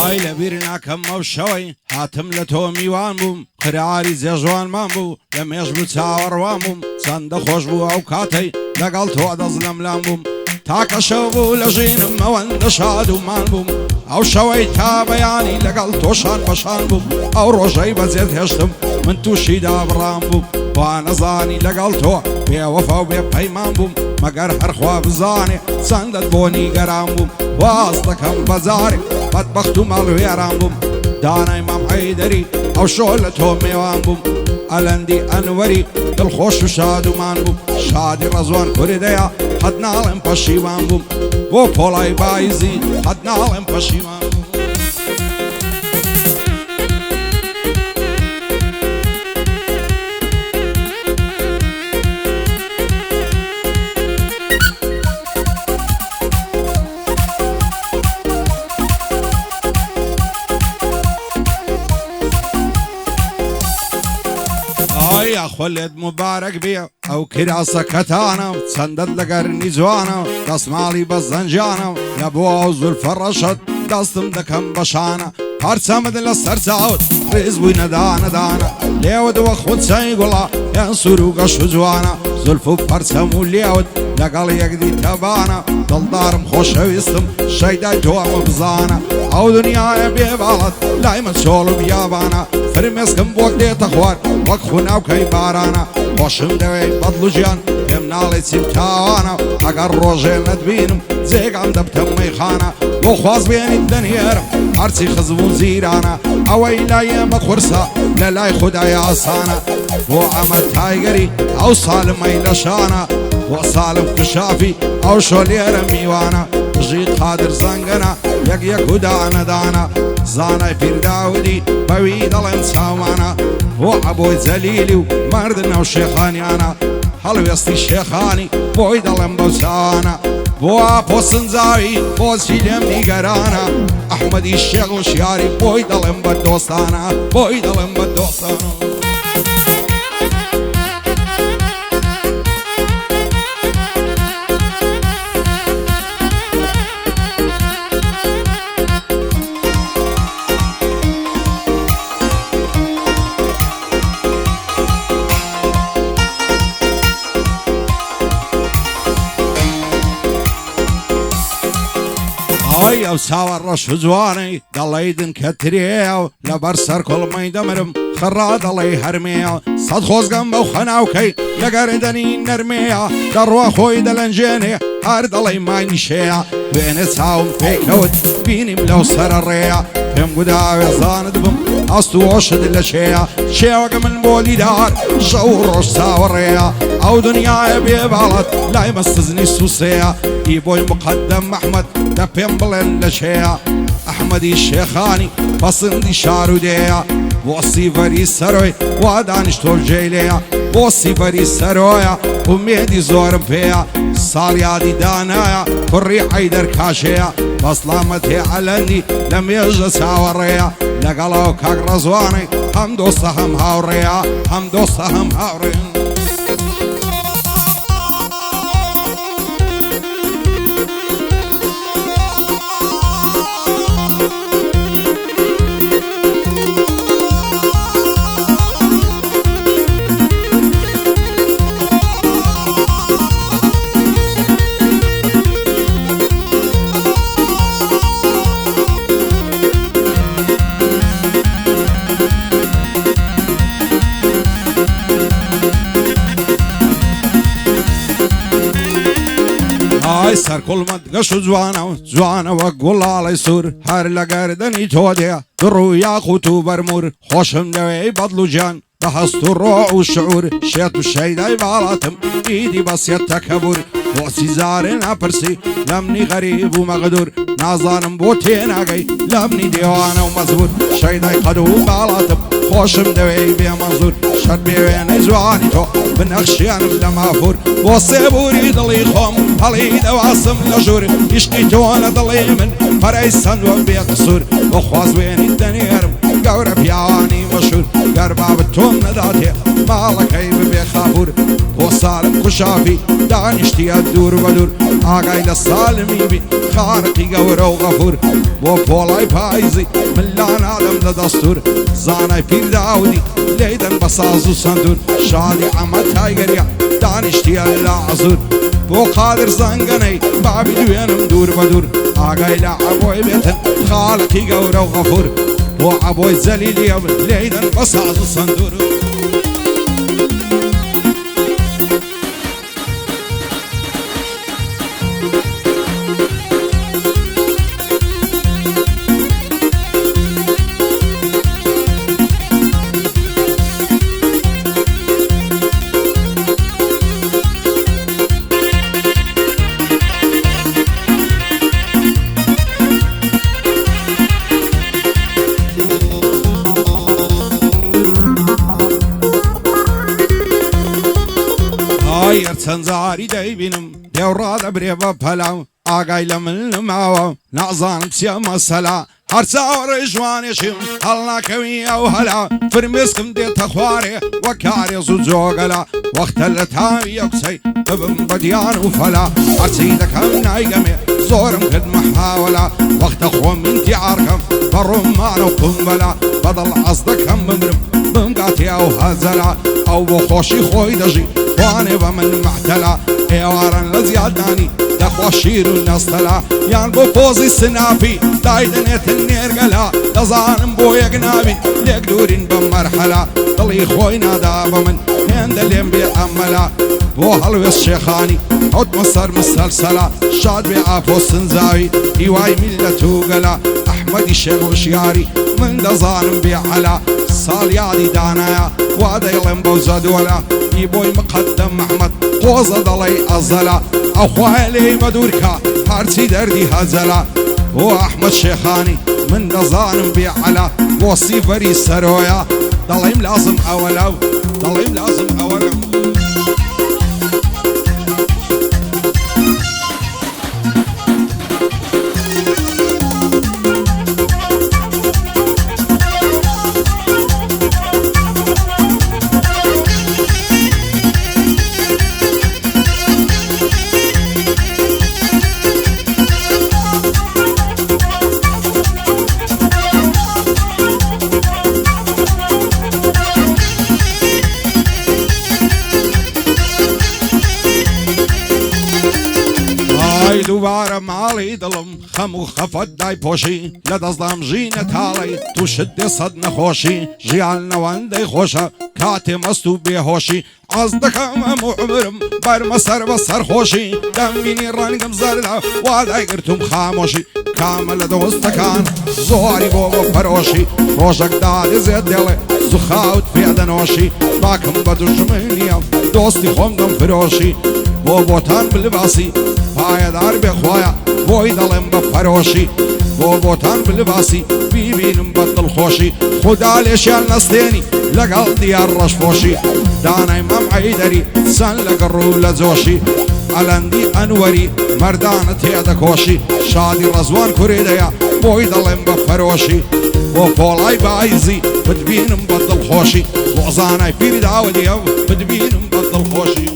ئای لە بیر ناکەم ئەو شەوەی هاتم لە تۆ میوان بووم قراری جێژوانمان بوو لە مێژ بوو چاوەڕوان بووم چەندە خۆش بوو ئەو کاتەی لەگەڵ تۆ دەست لەملام بووم تاکە شەو بوو لە ژینم ئەوەندە شاد ومان بووم ئەو شەوەی تا بەیانی لەگەڵ تۆشان بەشان بووم ئەو ڕۆژەی بەجێت هێشتم من تووشی دابڕام بووم وا نەزانی لەگەڵ تۆ بێوەفا و بێ پەیمان بووم مەگەر هەرخوا بزانێ چەندت بۆ نیگەران بووم واز دەکەم بەجارێ بەدبەخت و ماڵوێران بووم دانای مام حەیدەری ئەو شۆ لە تۆ میوان بووم ئەلەندی ئەنوەری دڵخۆش و شادومان بووم شادی ڕەزوان کوردەیە قەت ناڵێم پەشیوان بووم بۆ پۆڵای بایزی قەت ناڵێم پەشیوان بووم ئایا خۆلێت مبارەک بێ ئەو کراسەکەتانە چەندەت لەگەرنی جوانە دەسماڵی بە زەنجانە لە بۆ ئەو زولفە ڕەشت دەستم دەکەم بەشانە پارچەمت لە سەر چاوت ڕێز بووی نەدانەدانە لێوتەوە خودچەی گوڵا یان سوور و گەش و جوانە زولف و پەرچەم و لێوت لەگەڵ یەکدی تەبانە دڵدارم خۆشەویستم شەیدای تۆ ئەمە بزانە ئەو دنیاە بێباڵەت لای من چۆڵ و بیابانە فرمێسکم بۆ دێتە خوار وەک خوناوکەی بارانە خۆشم دەوێت بەدڵ و ژیان پێم ناڵێ چیم تاوانە ئەگەر ڕۆژێ نەتبینم جێگام دەبتەم مەیخانە بۆ خواز بێنیت دەنێرم هەرچی خزبوو زیرانە ئەوەی لای ئێمە قورسە لە لای خودای ئاسانە بۆ ئەمە تایگەری ئەو ساڵمەی لەشانە بۆ ساڵم کشافی ئەو شۆ لێرە میوانە ژی قادر زەنگەنە یەک یەک و دانەدانە زانای پیرداودی بەوی دەڵێم چاوانە بۆ عەبۆی جەلیلی و مەردنە و شێخانیانە هەڵوێستی شێخانی بۆی دەڵێم بەو چاوانە بۆ پۆ سنجاوی بۆچی لێم نیگەرانە ئەحمەدی شێخ و شیاری بۆی دەڵێم بە دۆستانە بۆی دەڵێم بە دۆستانە ئەو چاوە ڕەش و جوانەی دەڵێیدن کە ترێە و لەبەر سەر کۆڵمەی دەمرم خڕا دەڵێ هەرمەیە سەد خۆزگەم بەو خەناوکەی لەگەردەنی نەرمەیە دەڕوا خۆی دەلەنجێنێ هەر دەڵێ مانیشەیە وێنە چاوم پێکەوت بینیم لەو سەرە ڕێیە پێم گوداوێ زانت بم ئەست و ئۆشت لە چێیە شێوەکە من بۆ لیدار شەو ڕۆژ چاوەڕێیە ئەو دنیاە بێباڵەت لای مەستزنی سووسەیە ئی بۆی مقەدەم ئەحمەد دە پێم بڵێن لە چێیە ئەحمەدی شێخانی پەسەندی شارودەیە بۆ سیڤەری سەرۆی وا دانیشتۆ جێلەیە بۆ سیڤەری سەرۆیە ئومێدی زۆرم پێیە ساڵیادی دانایە کوڕی حەیدەر کاشەیە بەسڵامەت هێ ئەلەندی لە مێژە چاوەڕێیە لەگەڵەوە کاک ڕەزوانەی هەم دۆستە هەم هاوڕێیە هەم دۆستە هەم هاوڕێن سەرکوڵمەت گەش و جوانەوە گوڵاڵی سوور هەر لە گەردەنی تۆ دێ دڕ و یاقوت و بەرمور خۆشم دەوێ بەدڵ و گیان بە هەست و ڕۆ و شعور شێت و شەیدای باڵاتم ئیدی بەسێت تەکەبور بۆچی زارێ ناپرسی لەمنی غەریب و مەغدور نازانم بۆ تێناگەی لەمنی دێوانە و مەزبور شەیدای قەد و باڵاتم خۆشم دەوێ بێمەزور شەر بێوێنەی جوانی تۆ بنەخشیانم لە مافور بۆ سێبوری دڵی خۆم هەڵی دەواسم لە ژوور عیشقی تۆنە دڵی من پەرەی سەند وە بێ قسوور بۆ خوازوێنی دەنێرم گەورە پیاوانی مەشهور گەربا بتۆم نەداتێ ماڵەکەی ببێ خاپور بۆ سالم کوشافی دانیشتیە دوور بە دوور ئاگای لە سالمی بی خارقی گەورە و غەفور بۆ پۆڵای پاییزی من لا نادەم لە دەستور زانای پیر داودی لێدەن بە ساز و سندور شادی ئەمە تایگەریە دانیشتیە لە عەزور بۆ قادر زەنگەنەی بابی دوێنم دوور بە دوور ئاگای لە عەبۆی بێتن خالقی گەورە و غەفور بۆ عەبۆی جەلیلیە لێدەن بە ساز و سندور چەند جاری دەیبینم دێوڕادەبرێ بە پەلاو ئاگای لە من لەماوە نازانم چیە مەسەلا هەر چاوەڕێ ژوانێشم هەڵ ناکەوی ئەو هەلا فرمێسکم دێتە خوارێ وە کارێز و جۆگەلا وەختە لە تاوی ئەوکسەی ببم بە دیان و فەلا هەرچی دەکەم نایگەمێ زۆرم کرد مەحاوەلا وەختە خۆم ئینتیعارکەم بە ڕۆمانە و قومبەلا بەدڵ ئەس دەکەم بمرم بمگاتی ئەو هەزەلا ئەو بۆ خۆشی خۆی دەژی وانێ بە من مەحتەلا ئێوارن لە زیادانی دەخوا شیر و نەستەلا یان بۆ پۆزی سنافی دایدنێتن نێرگەلا دەزانم بۆ یەک نابین لێک دوورین بە مەرحەلا دڵی خۆی نادا بە من هێندە لێم بێ ئەمەلا بۆ هەڵوێست شێخانی حوتمە سەر مسەلسەلا شاد بێ ئاپۆ سنجاوی هیوای میلەت و گەلا ئەحمەدی شێخ وشیاری من دەزانم بێ عەلا ساڵیادی دانایە وا دەیڵێم بەو جەدوەلا ئی بۆی مقدم محمد قۆزە دەڵێی ئەزەلا ئەو خوایە لێی بەدوورکە هەرچی دەردی هەجەلا بۆ ئەحمەد شێخانی من دەزانم بێ عەلا بۆ سیڤەری سەرۆیە دەڵێم لازم ئەوە لەو دەڵێم لازم ئەوە لەو دووبارە ماڵی دڵم خەم و خەفەت دای پۆشی لە دەستدام ژینە تاڵی تووشت دێ سەد نەخۆشی ژیان نەوەندەی خۆشە کاتێ مەست و بێهۆشی ئەس دەکەم هەموو عمرم بەرمە سەر بە سەرخۆشی دەمبینی ڕەنگم زەردا وا دایگرتم خامۆشی کامە لە دۆستەکان زۆری بۆ بۆ پەرۆشی ڕۆژێک دادەزێت دێڵێ زوخاوت پێدەنۆشی باکم بە دوژمنیە دۆستی خۆم دەم فرۆشی بۆ بۆتان بلباسی پایەدار بێخوایە بۆی دەڵێم بە پەرۆشی بۆ بۆتان بلباسی بیبینم بە دڵخۆشی خوددا لێشیان نەستێنی لەگەڵ دیار ڕەشپۆشی دانای مەم عەیدەری چەند لە گەڕ و لە جۆشی ئەلەندی ئەنوەری مەردانە تێدەکۆشی شادی ڕەزوان کوڕێدەیە بۆی دەڵێم بە پەرۆشی بۆ پۆڵای بایزی بتبینم بە دڵخۆشی بۆ زانای پیری داودیە بتبینم بە دڵخۆشی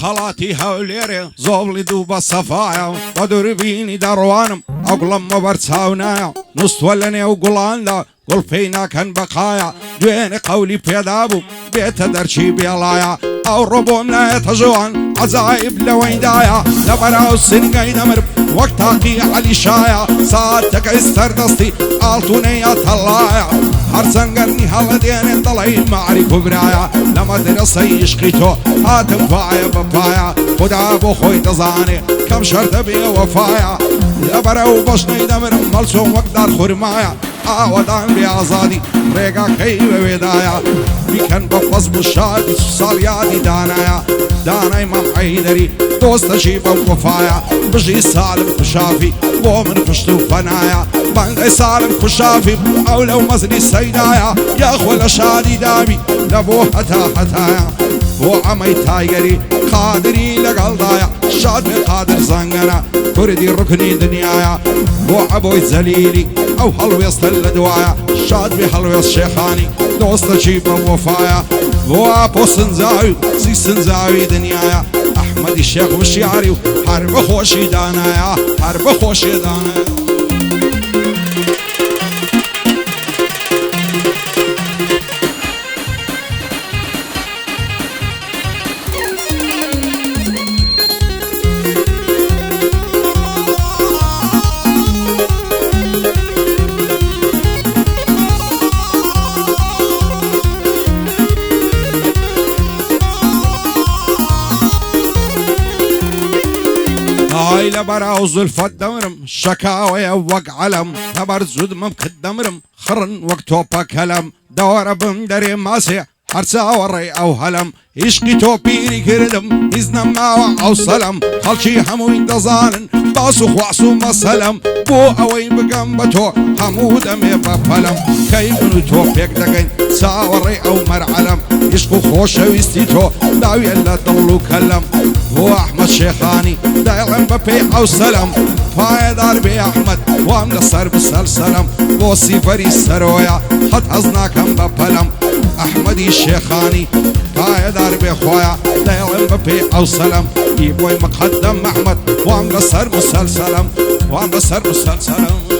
قەڵاتی هەولێرێ زۆڵی دوو بە سەفایە بە دووربینی دەڕوانم ئەگوڵم مەبەر چاونایە نوستوە لە نێو گوڵاندا گوڵ پێی ناکەن بەقایە دوێنێ قەولی پێدا بوو بێتە دەرچی بێڵایە ئەو ڕۆبۆم نایەتە ژوان عەجایب لەوەیدایە لە بەراو سنگەی دەمرم وەک تاقی عەلیشایە ساتەکەی سەردەستی ئاڵتونەیە تەڵایە هەرچەنگەرنی هەڵە دێنێن دەڵێی ماری کوبرایە لە مەدرسەی عشقی تۆ هاتم پایە بەپایە خوددا بۆ خۆی دەزانێ کەم شەرتە بێ وەفایە لە بەرەو بەشنەی دەمرم مەڵچۆم وەک دار خورمایە ئاوەدان بێ ئازادی ڕێگاکەی بە وێدایە بیکەن بە فەزم و شادی ساڵ یادی دانایە دانای مەم عەیدەری دۆستەشی بەو وەفایە بژی سالم خوشافی بۆ من پشت و فەنایە بەنگەی سالم خوشافی ئەو لەو مەزنی سەیدایە یاخۆ لە شادی دامی لە بۆ هەتا هەتایە بۆ ئەمەی تایگەری قادری لەگەڵدایە شاد بێ قادر زەنگەنە کوردی ڕوکنی دنیایە بۆ عەبۆی جەلیلی ئەو هەڵوێستە لە دوایە شاد بێ هەڵوێست شێخانی دۆستەچی بە وەفایە بۆ ئاپۆ سنجاوی و زی سنجاوی دنیایە ئەحمەدی شێخ وشیاری و هەر بەخۆشی دانایە هەر بەخۆشی دانایە هاي لبراو زلفت دمرم شكاوي وق علم هبر زود ممكن دمرم خرن وقتوبا كلام دور بندري ماسي هرسا وري او هلم عشقي تو بيري كردم إذن ما او سلام خلشي هموين دزانن باسو خواسو مسلم بو اوين بقنبتو حمود امي بفلم كيفنو تو بيك دقين ساوري او مرعلم عشقو خوش ويستيتو داوي الا دلو كلم هو احمد شيخاني دايلن ببي او سلام فايدار بي احمد وام نصر بسلسلم بوسي فري سرويا خط ازناكم بفلم احمدي شيخاني فايدار بي خويا دايلن ببي او سلام يبوي مقدم احمد وام نصر بسلسلم وام نصر بسلسلم